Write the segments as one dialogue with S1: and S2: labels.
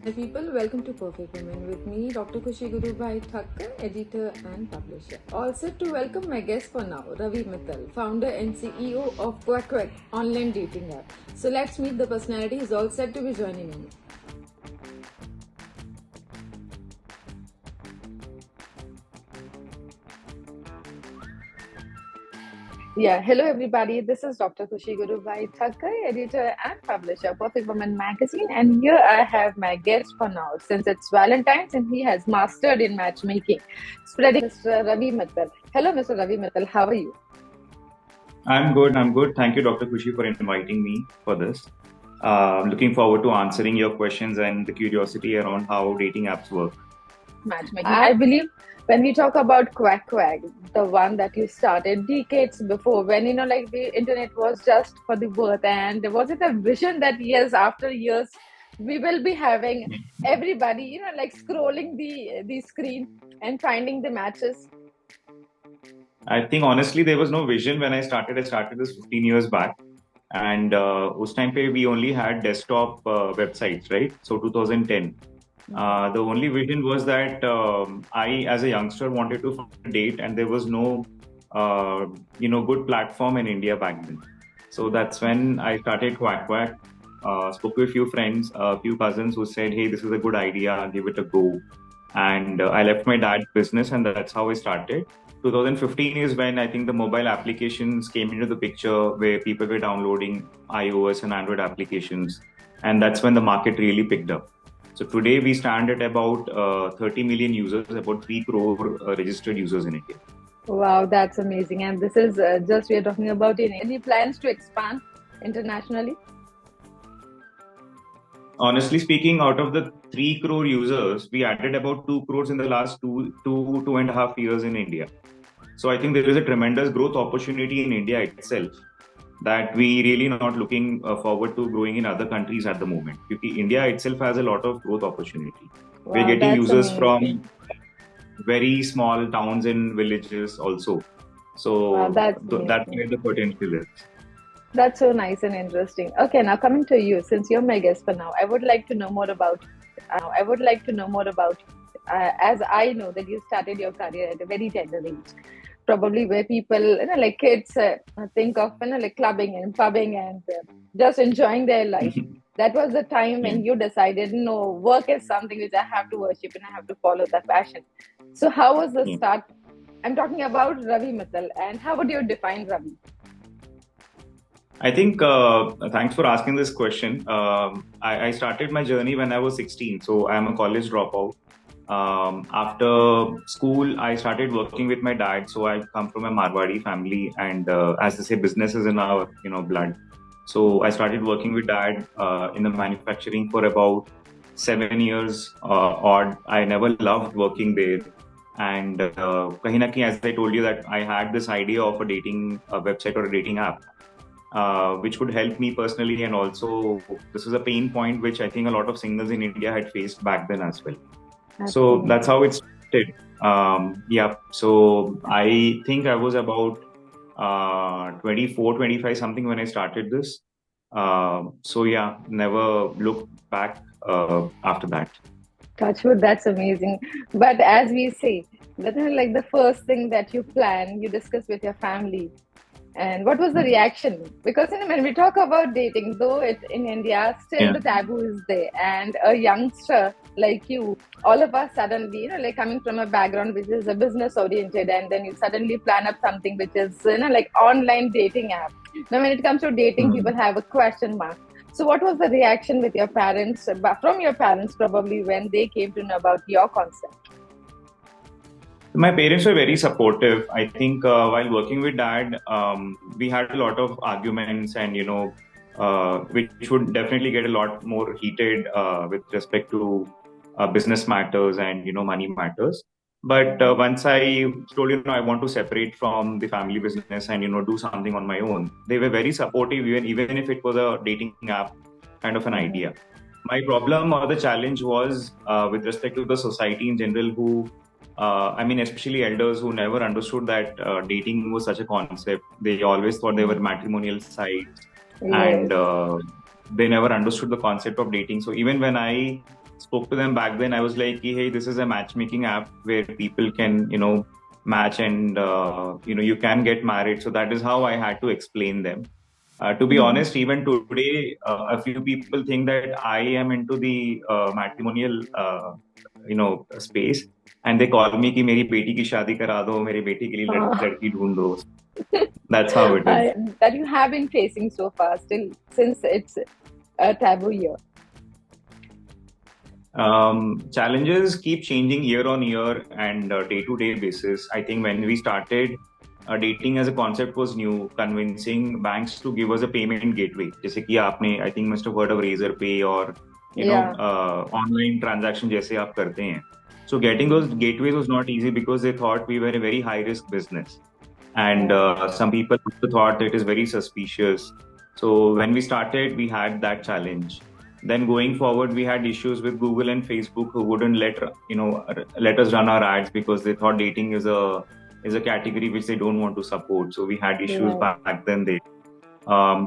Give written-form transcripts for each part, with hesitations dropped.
S1: Hi people, welcome to Perfect Women with me, Dr. Khooshi Gurubhai, editor and publisher. All set to welcome my guest for now, Ravi Mittal, founder and CEO of Quack Quack online dating app. So let's meet the personality. He's all set to be joining me. Yeah, hello everybody. This is Dr. Khooshi Gurubhai, editor and publisher of Perfect Woman magazine. And here I have my guest for now, since it's Valentine's and he has mastered in matchmaking, spreading Mr. Ravi Mittal. Hello, Mr. Ravi Mittal. How are you?
S2: I'm good. Thank you, Dr. Khooshi, for inviting me for this. Looking forward to answering your questions and the curiosity around how dating apps work.
S1: Matchmaking. I believe when we talk about Quack Quack, the one that you started decades before, when the internet was just for the birth, and was it a vision that years after years we will be having everybody, scrolling the screen and finding the matches?
S2: I think honestly, there was no vision when I started. I started this 15 years back. And us time pe we only had desktop websites, right? So 2010. The only vision was that I, as a youngster, wanted to find a date, and there was no, good platform in India back then. So that's when I started Quack Quack. Spoke to a few friends, a few cousins who said, "Hey, this is a good idea. Give it a go." And I left my dad's business, and that's how I started. 2015 is when I think the mobile applications came into the picture, where people were downloading iOS and Android applications, and that's when the market really picked up. So today we stand at about 30 million users, about 3 crore registered users in India.
S1: Wow, that's amazing. And this is just we are talking about in any plans to expand internationally?
S2: Honestly speaking, out of the 3 crore users, we added about 2 crores in the last two and a half years in India. So I think there is a tremendous growth opportunity in India itself that we really not looking forward to growing in other countries at the moment. Because India itself has a lot of growth opportunity.
S1: Wow,
S2: we're getting users
S1: amazing.
S2: from very small towns and villages also. So
S1: wow, that's
S2: where the potential is.
S1: That's so nice and interesting. Okay, now coming to you, since you're my guest for now, I would like to know more about. As I know that you started your career at a very tender age, probably where people, like kids, think of like clubbing and pubbing and just enjoying their life. That was the time when you decided, no, work is something which I have to worship and I have to follow that passion. So, how was the start? I'm talking about Ravi Mittal, and how would you define Ravi?
S2: I think, thanks for asking this question. I started my journey when I was 16, so I'm a college dropout. After school, I started working with my dad. So I come from a Marwadi family, and as they say, business is in our blood. So I started working with dad in the manufacturing for about 7 years odd. I never loved working there. And kahin na kahin, as I told you, that I had this idea of a dating website or a dating app, which would help me personally. And also, this is a pain point which I think a lot of singles in India had faced back then as well. So that's how it started. So I think I was about 24, 25 something when I started this. Never looked back after that.
S1: Touchwood, that's amazing. But as we say, that is like the first thing that you plan, you discuss with your family. And what was the reaction? Because when we talk about dating, though it in India, still the taboo is there. And a youngster like you, all of us suddenly, like coming from a background which is a business oriented, and then you suddenly plan up something which is, like online dating app. Now, when it comes to dating, people have a question mark. So, what was the reaction with your parents, from your parents probably, when they came to know about your concept?
S2: My parents were very supportive. I think while working with dad, we had a lot of arguments, and which would definitely get a lot more heated with respect to business matters and money matters. But once I told I want to separate from the family business and do something on my own, they were very supportive, even if it was a dating app kind of an idea. My problem or the challenge was with respect to the society in general, who especially elders who never understood that dating was such a concept. They always thought they were matrimonial sites, and they never understood the concept of dating. So even when I spoke to them back then, I was like, hey, this is a matchmaking app where people can, match and, you can get married. So that is how I had to explain them. To be
S1: Mhm.
S2: honest, even today, a few people think that I am into the matrimonial, space, and they call me कि मेरी बेटी की शादी करा दो, मेरी बेटी के लिए
S1: Uh,
S2: लड़की ढूंढ दो. That's how it is.
S1: that you have been facing so far, still, since it's a taboo year.
S2: Challenges keep changing year on year and day to day basis. I think when we started, dating as a concept was new. Convincing banks to give us a payment gateway, जैसे कि आपने I think must have heard of Razorpay or
S1: Yeah,
S2: online transaction जैसे आप करते हैं. So getting those gateways was not easy because they thought we were a very high risk business, and
S1: yeah,
S2: some people also thought it is very suspicious. So when we started, we had that challenge. Then going forward, we had issues with Google and Facebook who wouldn't let us run our ads because they thought dating is a category which they don't want to support. So we had issues
S1: right.
S2: back then.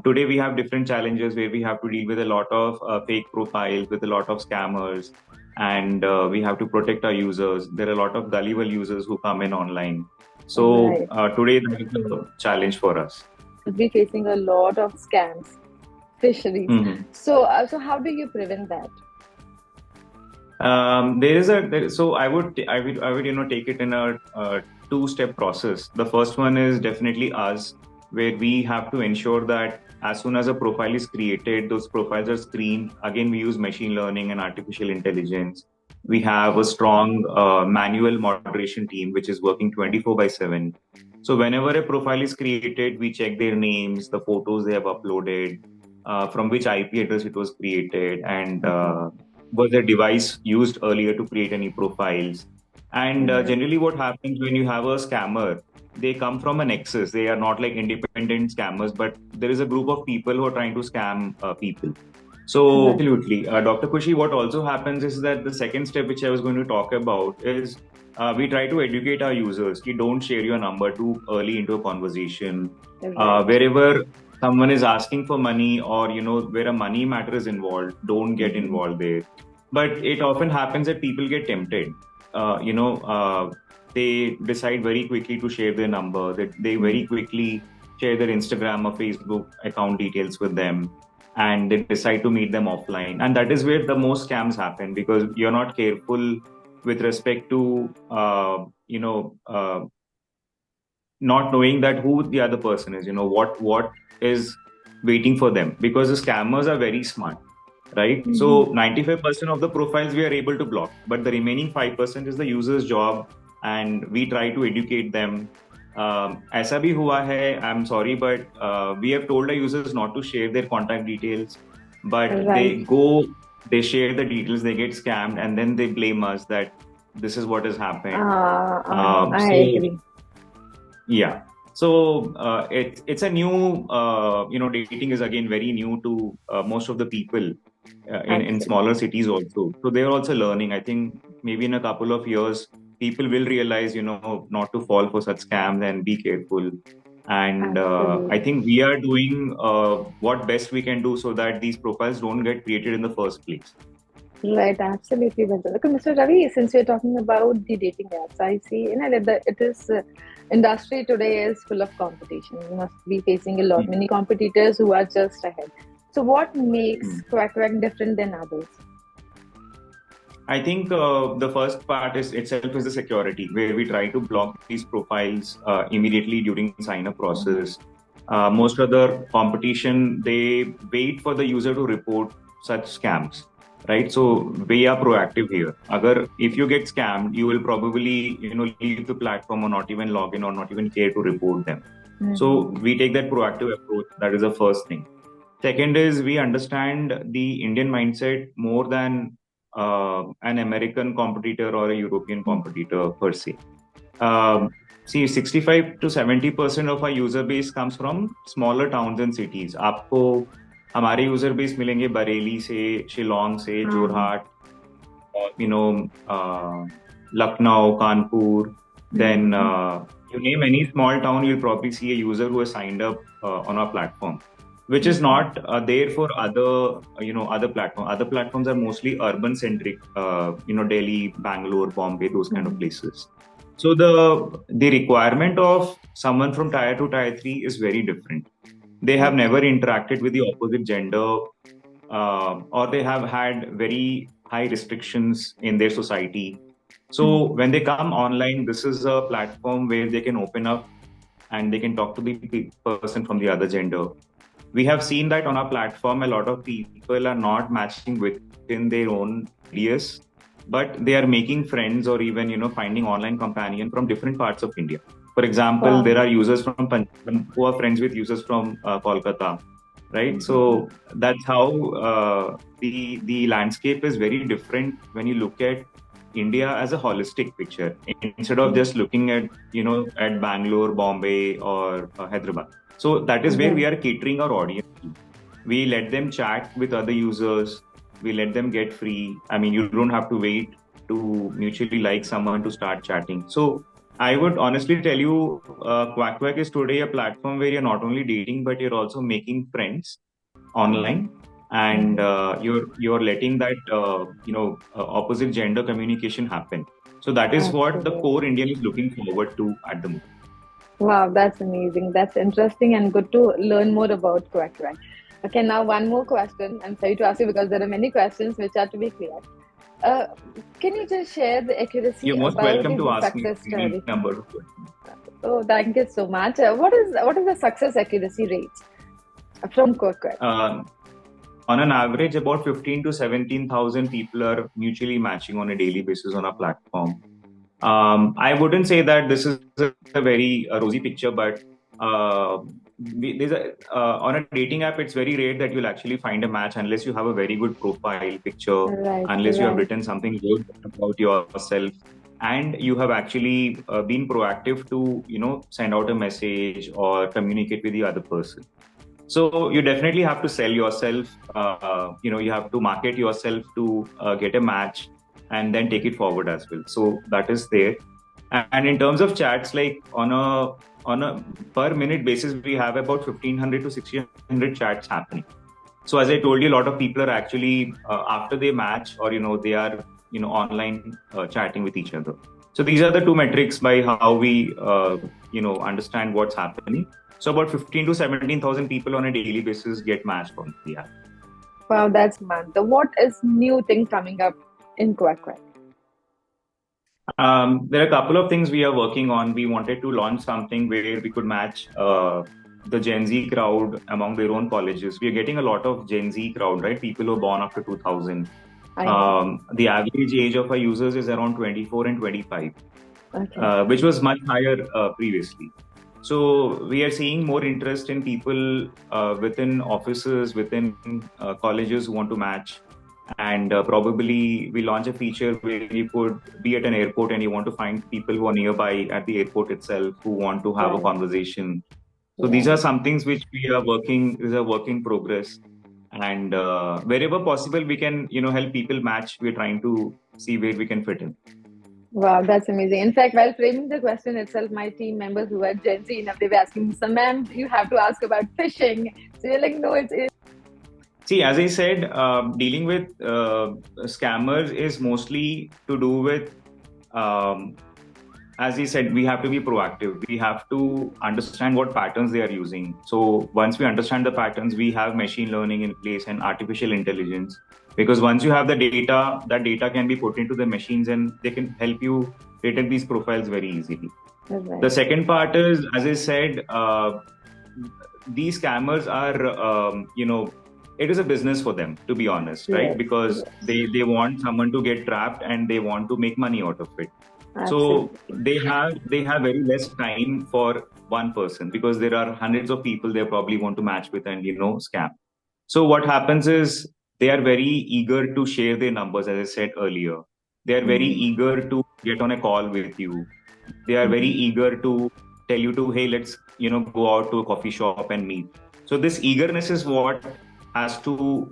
S2: Today we have different challenges where we have to deal with a lot of fake profiles, with a lot of scammers, and we have to protect our users. There are a lot of gullible users who come in online. So
S1: Right.
S2: today that is a challenge for us.
S1: Could be facing a lot of scams, fisheries.
S2: Mhm.
S1: So how do you prevent that?
S2: So I would take it in a two-step process. The first one is definitely us, where we have to ensure that as soon as a profile is created, those profiles are screened. Again, we use machine learning and artificial intelligence. We have a strong manual moderation team which is working 24 by 7. So whenever a profile is created, we check their names, the photos they have uploaded, from which IP address it was created, and
S1: Okay.
S2: was a device used earlier to create any profiles. And
S1: Right.
S2: generally, what happens when you have a scammer, they come from a nexus. They are not like independent scammers, but there is a group of people who are trying to scam people. So,
S1: Right.
S2: absolutely. Dr. Kushi, what also happens is that the second step, which I was going to talk about, is we try to educate our users. You don't share your number too early into a conversation.
S1: Right.
S2: Wherever someone is asking for money or, where a money matter is involved, don't get
S1: Mm-hmm.
S2: involved there. But it often happens that people get tempted. Uh, you know, uh, they decide very quickly to share their number. That they very
S1: Mm-hmm.
S2: quickly share their Instagram or Facebook account details with them, and they decide to meet them offline. And that is where the most scams happen because you're not careful with respect to not knowing that who the other person is, what is waiting for them, because the scammers are very smart, right?
S1: Mm-hmm.
S2: So 95% of the profiles we are able to block, but the remaining 5% is the user's job, and we try to educate them. ऐसा भी हुआ है, I'm sorry, but we have told our users not to share their contact details, but
S1: Right.
S2: they share the details, they get scammed, and then they blame us that this is what has happened.
S1: I
S2: So
S1: agree.
S2: yeah. So it's a new, dating is again very new to most of the people in
S1: Absolutely.
S2: smaller cities also. So they're also learning. I think maybe in a couple of years, people will realize, not to fall for such scams and be careful. And I
S1: Absolutely.
S2: think we are doing what best we can do so that these profiles don't get created in the first place.
S1: Right, absolutely, Vintal. Okay, Mr. Ravi, since we're talking about the dating apps, I see that it is industry today is full of competition. You must be facing a lot many competitors who are just ahead. So, what makes
S2: Mm.
S1: Quack Quack different than others?
S2: I think the first part is itself is the security, where we try to block these profiles immediately during sign up process. Most other competition, they wait for the user to report such scams, right? So we are proactive here. Agar if you get scammed, you will probably leave the platform or not even log in or not even care to report them. So
S1: Mm-hmm.
S2: we take that proactive approach. That is the first thing. Second is we understand the Indian mindset more than an American competitor or a European competitor per se. See, 65 to 70% of our user base comes from smaller towns and cities. आपको हमारे user base मिलेंगे बरेली से, शिलोंग से,
S1: Uh,
S2: Jorhat, Lucknow, Kanpur. Then
S1: mm-hmm.
S2: you name any small town, you'll probably see a user who has signed up on our platform. which is
S1: Okay.
S2: not there for other other platforms. Other platforms are mostly urban centric, Delhi, Bangalore, Bombay, those kind of
S1: Mm-hmm.
S2: places. So the requirement of someone from tier 2, tier 3 is very different. They have
S1: Okay.
S2: never interacted with the opposite gender, or they have had very high restrictions in their society. So
S1: Mm-hmm.
S2: when they come online, this is a platform where they can open up and they can talk to the person from the other gender. We have seen that on our platform, a lot of people are not matching within their own radius, but they are making friends or even finding online companion from different parts of India. For example,
S1: Wow.
S2: there are users from Punjab who are friends with users from Kolkata, right?
S1: Mm-hmm.
S2: So that's how the landscape is very different when you look at India as a holistic picture instead of just looking at at Bangalore, Bombay, or Hyderabad. So that is where we
S1: Right.
S2: are catering our audience to. We let them chat with other users. We let them get free. I mean, you don't have to wait to mutually like someone to start chatting. So I would honestly tell you, Quack Quack is today a platform where you're not only dating, but you're also making friends online, and
S1: Mm-hmm.
S2: you're letting that opposite gender communication happen. So that is what the
S1: Absolutely.
S2: core Indian is looking forward to at the moment.
S1: Wow, that's amazing. That's interesting and good to learn more about Quack Quack. Okay, now one more question. I'm sorry to ask you because there are many questions which are to be cleared. Uh, can you just share the accuracy
S2: You're most
S1: about
S2: welcome to
S1: the
S2: ask me
S1: success
S2: any
S1: story?
S2: number of questions.
S1: Oh, thank you so much. What is the success accuracy rate from Quack Quack?
S2: Uh, on an average, about 15 to 17,000 people are mutually matching on a daily basis on our platform. I wouldn't say that this is a very rosy picture, but uh, on a dating app, it's very rare that you'll actually find a match unless you have a very good profile picture,
S1: Right,
S2: unless you have
S1: right.
S2: written something good about yourself, and you have actually been proactive to send out a message or communicate with the other person. So you definitely have to sell yourself. You have to market yourself to get a match, and then take it forward as well. So that is there. And in terms of chats, like on a per minute basis, we have about 1,500 to 1,600 chats happening. So as I told you, a lot of people are actually after they match, or they are online chatting with each other. So these are the two metrics by how we understand what's happening. So about 15 to 17,000 people on a daily basis get matched on the app.
S1: Wow, that's mad. The what is new thing coming up in Quack Quack?
S2: There are a couple of things we are working on. We wanted to launch something where we could match the Gen Z crowd among their own colleges. We are getting a lot of Gen Z crowd, right? People who are born after 2000.
S1: I know.
S2: The average age of our users is around 24 and 25,
S1: Okay.
S2: which was much higher previously. So we are seeing more interest in people within offices, within colleges who want to match. And probably we launch a feature where you could be at an airport and you want to find people who are nearby at the airport itself who want to have a
S1: Right.
S2: conversation. So these are
S1: Right.
S2: some things which we are working, is a work in progress. And wherever possible, we can, help people match. We're trying to see where we can fit in.
S1: Wow, that's amazing. In fact, while framing the question itself, my team members who are Gen Z enough, they were asking, so ma'am, you have to ask about fishing. So you're like, no, it's
S2: See, as I said, dealing with scammers is mostly to do with, um, as he said, we have to be proactive. We have to understand what patterns they are using. So once we understand the patterns, we have machine learning in place and artificial intelligence. Because once you have the data, that data can be put into the machines and they can help you detect these profiles very easily. The
S1: right.
S2: second part is, as I said, these scammers are, it is a business for them, to be honest, right?
S1: Yes,
S2: Because
S1: yes,
S2: they want someone to get trapped and they want to make money out of it. So
S1: absolutely.
S2: they have very less time for one person because there are hundreds of people they probably want to match with and scam. So what happens is they are very eager to share their numbers, as I said earlier. They are very
S1: Mm-hmm.
S2: eager to get on a call with you. They are very
S1: Mm-hmm.
S2: eager to tell you to, hey, let's go out to a coffee shop and meet. So this eagerness is what has to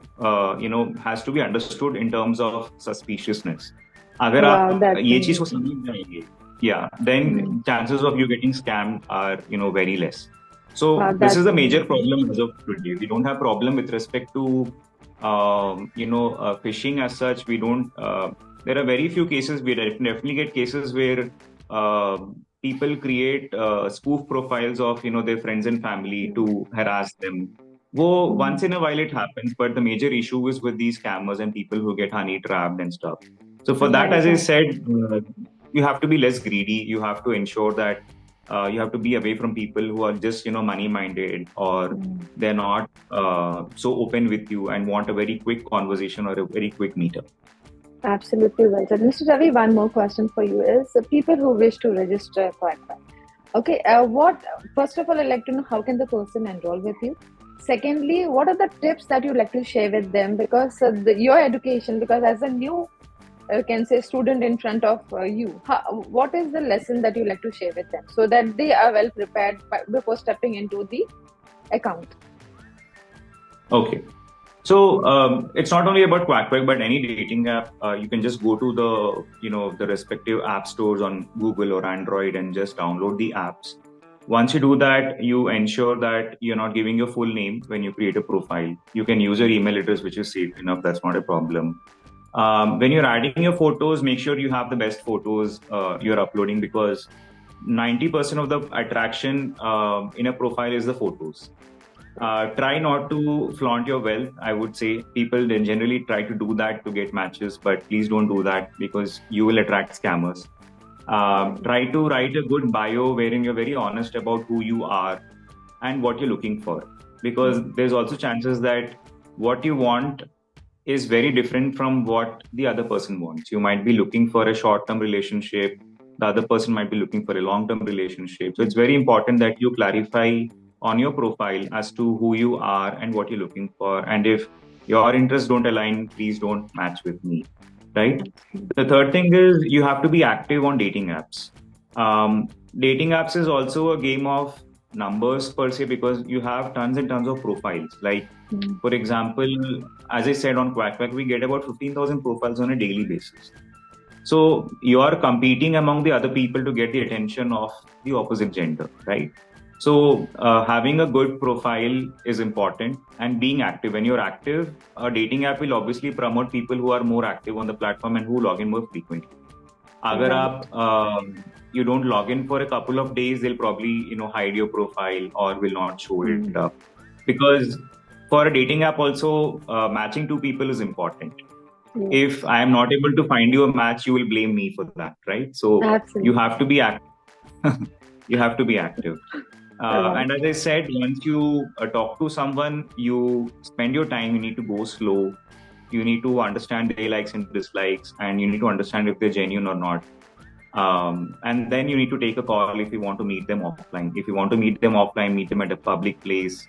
S2: be understood in terms of suspiciousness. अगर
S1: Wow,
S2: आप
S1: that's
S2: ये चीज को
S1: amazing.
S2: समझ जाएंगे, yeah, then
S1: Mm.
S2: chances of you getting scammed are very less. So this is
S1: That's
S2: a major
S1: amazing.
S2: problem as of today. We don't have problem with respect to phishing as such. We don't. There are very few cases. We definitely get cases where uh, people create spoof profiles of their friends and family to harass them. Well, once in a while it happens, but the major issue is with these scammers and people who get honey trapped and stuff. So for that,
S1: Right,
S2: as I
S1: right.
S2: said, you have to be less greedy. You have to ensure that you have to be away from people who are just money minded, or they're not so open with you and want a very quick conversation or a very quick meetup.
S1: Absolutely well said. Mr. Ravi, one more question for you is people who wish to register Quack Quack. Okay, first of all, I'd like to know how can the person enroll with you? Secondly, what are the tips that you'd like to share with them? Because your education, because as a new, can say, student in front of you, what is the lesson that you like to share with them so that they are well prepared before stepping into the account?
S2: Okay. So it's not only about Quack Quack, but any dating app. You can just go to the respective app stores on Google or Android and just download the apps. Once you do that, you ensure that you're not giving your full name when you create a profile. You can use your email address, which is safe enough. That's not a problem. When you're adding your photos, make sure you have the best photos you're uploading, because 90% of the attraction in a profile is the photos. Try not to flaunt your wealth. I would say people then generally try to do that to get matches, but please don't do that because you will attract scammers. Try to write a good bio wherein you're very honest about who you are and what you're looking for, because there's also chances that what you want is very different from what the other person wants. You might be looking for a short-term relationship. The other person might be looking for a long-term relationship. So it's very important that you clarify on your profile as to who you are and what you're looking for. And if your interests don't align, please don't match with me. Right? The third thing is you have to be active on dating apps. Dating apps is also a game of numbers per se, because you have tons and tons of profiles. Like, for example, as I said, on Quack Quack, we get about 15,000 profiles on a daily basis. So you are competing among the other people to get the attention of the opposite gender, right? So having a good profile is important, and being active. When you're active, a dating app will obviously promote people who are more active on the platform and who log in more frequently. अगर
S1: Right.
S2: आप you don't log in for a couple of days, they'll probably hide your profile or will not show it up, because for a dating app also, matching two people is important. If I am not able to find you a match, you will blame me for that, right? So you
S1: Absolutely.
S2: have to be active. You have to be active.
S1: Right.
S2: And as I said, once you talk to someone, you spend your time. You need to go slow. You need to understand their likes and dislikes, and you need to understand if they're genuine or not. And then you need to take a call if you want to meet them offline. If you want to meet them offline, meet them at a public place.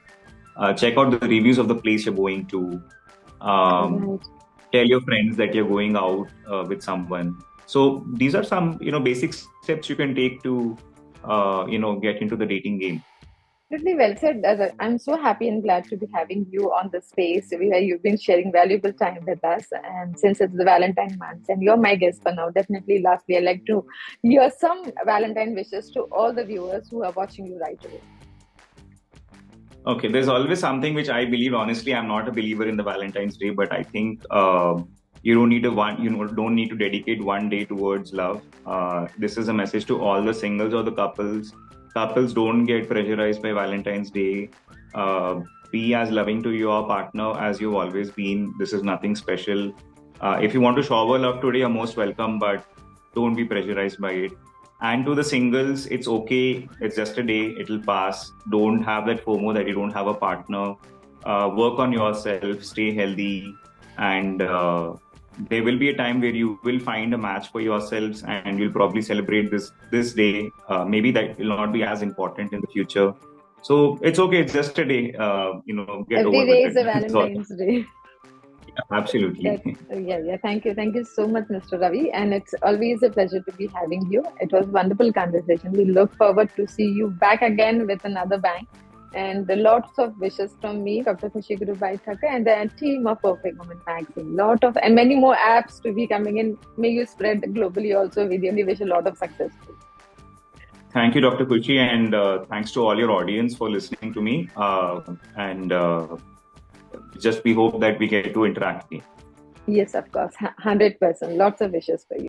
S2: Check out the reviews of the place you're going to.
S1: Right.
S2: Tell your friends that you're going out with someone. So these are some basic steps you can take to get into the dating game.
S1: Really well said. I'm so happy and glad to be having you on the space where you've been sharing valuable time with us. And since it's the Valentine month and you're my guest for now, definitely lastly, I'd like to hear some Valentine wishes to all the viewers who are watching you right away.
S2: Okay, there's always something which I believe. Honestly, I'm not a believer in the Valentine's Day, but I think you don't need don't need to dedicate one day towards love. This is a message to all the singles or the couples. Couples, don't get pressurized by Valentine's Day. Be as loving to your partner as you've always been. This is nothing special. If you want to shower love today, you're most welcome, but don't be pressurized by it. And to the singles, it's okay. It's just a day. It'll pass. Don't have that FOMO that you don't have a partner. Work on yourself. Stay healthy. And there will be a time where you will find a match for yourselves, and you'll probably celebrate this day. Maybe that will not be as important in the future. So it's okay. It's just a day. Get
S1: Every
S2: over
S1: day
S2: with
S1: is
S2: it.
S1: a
S2: That's all.
S1: Valentine's Day.
S2: Absolutely.
S1: Yeah. Thank you. Thank you so much, Mr. Ravi. And it's always a pleasure to be having you. It was a wonderful conversation. We look forward to see you back again with another bang. And lots of wishes from me, Dr. Khooshi Gurubhai Thakur, and the team of Perfect Woman Magazine. Lot of and many more apps to be coming in. May you spread globally also with you. We wish a lot of success.
S2: Thank you, Dr. Khooshi, and thanks to all your audience for listening to me. And just we hope that we get to interact again.
S1: Yes, of course, 100%. Lots of wishes for you.